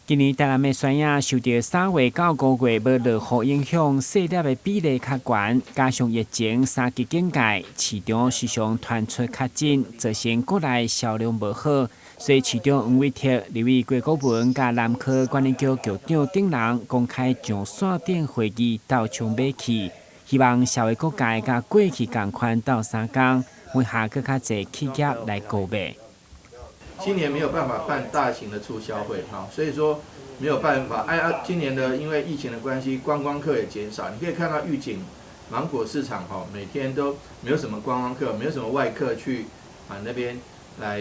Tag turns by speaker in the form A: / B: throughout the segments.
A: 今年台南的山野受到3月到5月无落雨影响，细粒的比例较悬，加上疫情3级警戒，市场时常传出较紧，造成国内销量无好。所以市长黄伟哲立委郭国文甲南科管理局局长等人公开上线顶会议斗抢买气，希望社会各界甲过去同款斗相共，为下更较侪企业来购买。
B: 今年没有办法办大型的促销会，所以说没有办法。今年的因为疫情的关系，观光客也减少。你可以看到玉井芒果市场每天都没有什么观光客，没有什么外客去那边来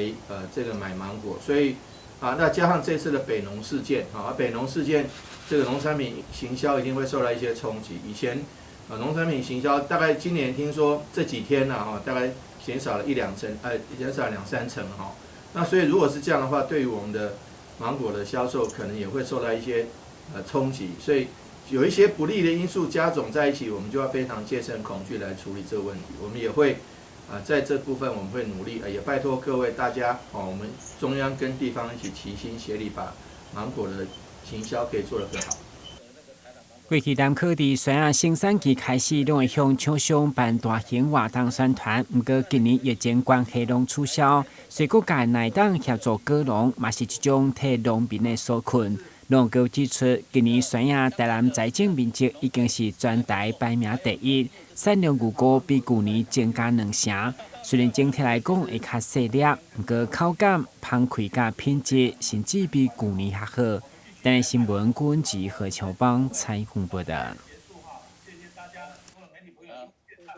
B: 这个买芒果，所以那加上这次的北农事件北农事件这个农产品行销一定会受到一些冲击。以前农产品行销大概今年听说这几天大概减少了1-2成，减少了2-3成那所以如果是这样的话，对于我们的芒果的销售可能也会受到一些冲击，所以有一些不利的因素加总在一起，我们就要非常戒慎恐惧来处理这个问题。我们也会在这部分我们会努力，也拜托各位大家我们中央跟地方一起齐心协力，把芒果的行销可以做得更好。
A: 过去南科伫山野生产期开始，拢会向厂商办大型活动宣传，不过今年疫情关系拢取消，所以各界乃当协助果农，嘛是一种替农民的纾困。农局指出，今年山野台南财政面积已经是全台排名第1，产量牛菇比去年增加2成。虽然整体来讲会较细粒，不过口感、芳气甲品质甚至比去年还好。台南新闻郭文吉和乔邦采访报道。